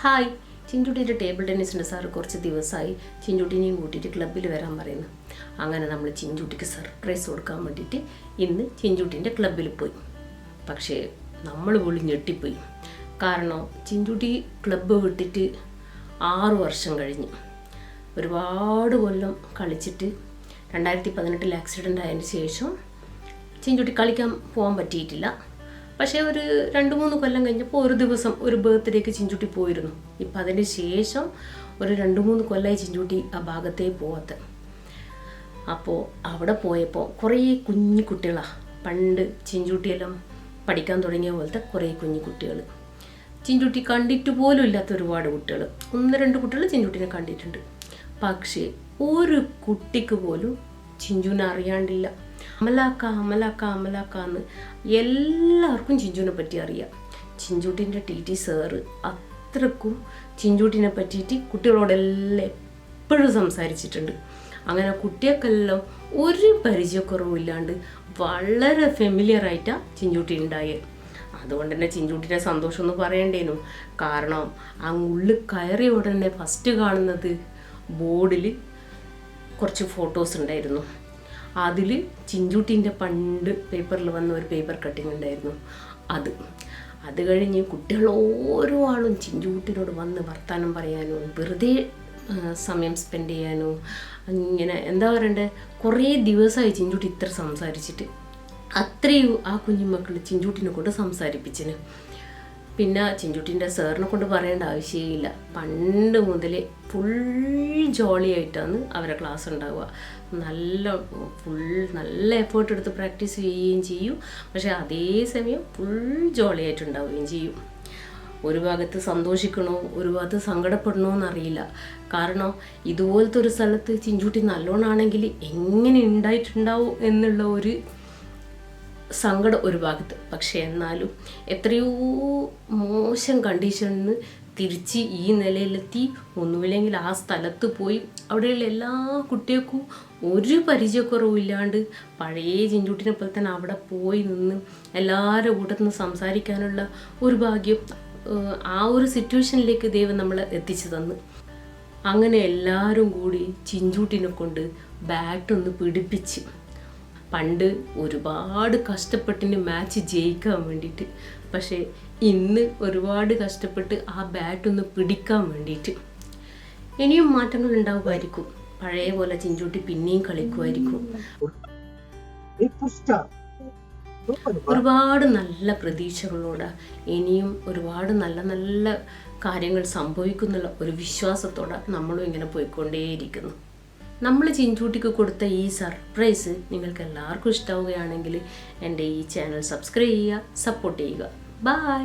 Hi, ചിഞ്ചുട്ടിയുടെ table ടെന്നീസിൻ്റെ sir കുറച്ച് ദിവസമായി ചിഞ്ചുട്ടിനെയും കൂട്ടിയിട്ട് ക്ലബ്ബിൽ വരാൻ പറയുന്നു. അങ്ങനെ നമ്മൾ ചിഞ്ചുട്ടിക്ക് സർപ്രൈസ് കൊടുക്കാൻ വേണ്ടിയിട്ട് ഇന്ന് ചിഞ്ചുട്ടിൻ്റെ ക്ലബ്ബിൽ പോയി. പക്ഷേ നമ്മൾ പോലും ഞെട്ടിപ്പോയി. കാരണം ചിഞ്ചുട്ടി ക്ലബ്ബ് വിട്ടിട്ട് 6 വർഷം കഴിഞ്ഞു. ഒരുപാട് കൊല്ലം കളിച്ചിട്ട് 2018 ആക്സിഡൻ്റ് ആയതിന് ശേഷം ചിഞ്ചുട്ടി കളിക്കാൻ പോകാൻ പറ്റിയിട്ടില്ല. പക്ഷേ ഒരു 2-3 കൊല്ലം കഴിഞ്ഞപ്പോൾ ഒരു ദിവസം ഒരു ബർത്ത്ഡേക്ക് ചിഞ്ചുട്ടി പോയിരുന്നു. ഇപ്പം അതിന് ശേഷം ഒരു 2-3 കൊല്ലമായി ചിഞ്ചുട്ടി ആ ഭാഗത്തേ പോവാത്ത. അപ്പോൾ അവിടെ പോയപ്പോൾ കുറേ കുഞ്ഞു കുട്ടികളാണ്. പണ്ട് ചിഞ്ചുട്ടിയെല്ലാം പഠിക്കാൻ തുടങ്ങിയ പോലത്തെ കുറേ കുഞ്ഞു കുട്ടികൾ. ചിഞ്ചുട്ടി കണ്ടിട്ട് പോലും ഇല്ലാത്ത ഒരുപാട് കുട്ടികൾ, 1-2 കുട്ടികൾ ചിഞ്ചുട്ടിനെ കണ്ടിട്ടുണ്ട്. പക്ഷേ ഒരു കുട്ടിക്ക് പോലും ചിഞ്ചുവിനെ അറിയാണ്ടില്ല. അമലാക്ക എന്ന് എല്ലാവർക്കും ചിഞ്ചുവിനെ പറ്റി അറിയാം. ചിഞ്ചുട്ടിൻ്റെ TT സാറ് അത്രക്കും ചിഞ്ചുട്ടിനെ പറ്റിയിട്ട് കുട്ടികളോടെല്ലാം എപ്പോഴും സംസാരിച്ചിട്ടുണ്ട്. അങ്ങനെ കുട്ടികൾക്കെല്ലാം ഒരു പരിചയക്കുറവും ഇല്ലാണ്ട് വളരെ ഫെമിലിയറായിട്ടാണ് ചിഞ്ചുട്ടി ഉണ്ടായത്. അതുകൊണ്ട് തന്നെ ചിഞ്ചുട്ടിൻ്റെ സന്തോഷം ഒന്ന് പറയണ്ടേനു. കാരണം ഉള്ളിൽ കയറിയ ഉടനെ ഫസ്റ്റ് കാണുന്നത് ബോർഡിൽ കുറച്ച് ഫോട്ടോസ് ഉണ്ടായിരുന്നു. അതിൽ ചിഞ്ചുട്ടിൻ്റെ പണ്ട് പേപ്പറിൽ വന്ന ഒരു പേപ്പർ കട്ടിങ് ഉണ്ടായിരുന്നു. അത് കഴിഞ്ഞ് കുട്ടികൾ ഓരോ ആളും ചിഞ്ചുട്ടിനോട് വന്ന് വർത്തമാനം പറയാനും വെറുതെ സമയം സ്പെൻഡ് ചെയ്യാനും ഇങ്ങനെ എന്താ പറയണ്ടേ, കുറേ ദിവസമായി ചിഞ്ചുട്ടി ഇത്ര സംസാരിച്ചിട്ട്. അത്രയും ആ കുഞ്ഞുമക്കൾ ചിഞ്ചുട്ടിനെ കൊണ്ട് സംസാരിപ്പിച്ചിന്. പിന്നെ ചിഞ്ചുട്ടിൻ്റെ സാറിനെ കൊണ്ട് പറയേണ്ട ആവശ്യമില്ല. പണ്ട് മുതലേ ഫുൾ ജോളിയായിട്ടാണ് അവരെ ക്ലാസ് ഉണ്ടാവുക. നല്ല എഫേർട്ട് എടുത്ത് പ്രാക്ടീസ് ചെയ്യുകയും ചെയ്യും. പക്ഷേ അതേസമയം ഫുൾ ജോളിയായിട്ടുണ്ടാവുകയും ചെയ്യും. ഒരു ഭാഗത്ത് സന്തോഷിക്കണോ ഒരു ഭാഗത്ത് സങ്കടപ്പെടണോ എന്നറിയില്ല. കാരണം ഇതുപോലത്തെ ഒരു സ്ഥലത്ത് ചിഞ്ചുട്ടി നല്ലോണമാണെങ്കിൽ എങ്ങനെ ഉണ്ടായിട്ടുണ്ടാവും എന്നുള്ള ഒരു സങ്കടം ഒരു ഭാഗത്ത്. പക്ഷെ എന്നാലും എത്രയോ മോശം കണ്ടീഷനിൽ നിന്ന് തിരിച്ച് ഈ നിലയിലെത്തി. ഒന്നുമില്ലെങ്കിൽ ആ സ്ഥലത്ത് പോയി അവിടെയുള്ള എല്ലാ കുട്ടികൾക്കും ഒരു പരിചയക്കുറവും ഇല്ലാണ്ട് പഴയ ചിഞ്ചുട്ടിനെ പോലെ തന്നെ അവിടെ പോയി നിന്ന് എല്ലാവരുടെ കൂട്ടത്തിൽ നിന്ന് സംസാരിക്കാനുള്ള ഒരു ഭാഗ്യം ആ ഒരു സിറ്റുവേഷനിലേക്ക് ദൈവം നമ്മളെ എത്തിച്ചു തന്നു. അങ്ങനെ എല്ലാവരും കൂടി ചിഞ്ചുട്ടിനെ കൊണ്ട് ബാറ്റൊന്ന് പിടിപ്പിച്ച്, പണ്ട് ഒരുപാട് കഷ്ടപ്പെട്ടിന് മാച്ച് ജയിക്കാൻ വേണ്ടിയിട്ട്, പക്ഷേ ഇന്ന് ഒരുപാട് കഷ്ടപ്പെട്ട് ആ ബാറ്റൊന്ന് പിടിക്കാൻ വേണ്ടിയിട്ട്. ഇനിയും മാറ്റങ്ങൾ ഉണ്ടാവുമായിരിക്കും. പഴയ പോലെ ചിഞ്ചുട്ടി പിന്നെയും കളിക്കുമായിരിക്കും. ഒരുപാട് നല്ല പ്രതീക്ഷകളോടെ ഇനിയും ഒരുപാട് നല്ല നല്ല കാര്യങ്ങൾ സംഭവിക്കുന്നുള്ള ഒരു വിശ്വാസത്തോടെ നമ്മളും ഇങ്ങനെ പോയിക്കൊണ്ടേയിരിക്കുന്നു. നമ്മൾ ചിഞ്ചുട്ടിക്ക് കൊടുത്ത ഈ സർപ്രൈസ് നിങ്ങൾക്ക് എല്ലാവർക്കും ഇഷ്ടമാവുകയാണെങ്കിൽ എൻ്റെ ഈ ചാനൽ സബ്സ്ക്രൈബ് ചെയ്യുക, സപ്പോർട്ട് ചെയ്യുക. ബൈ.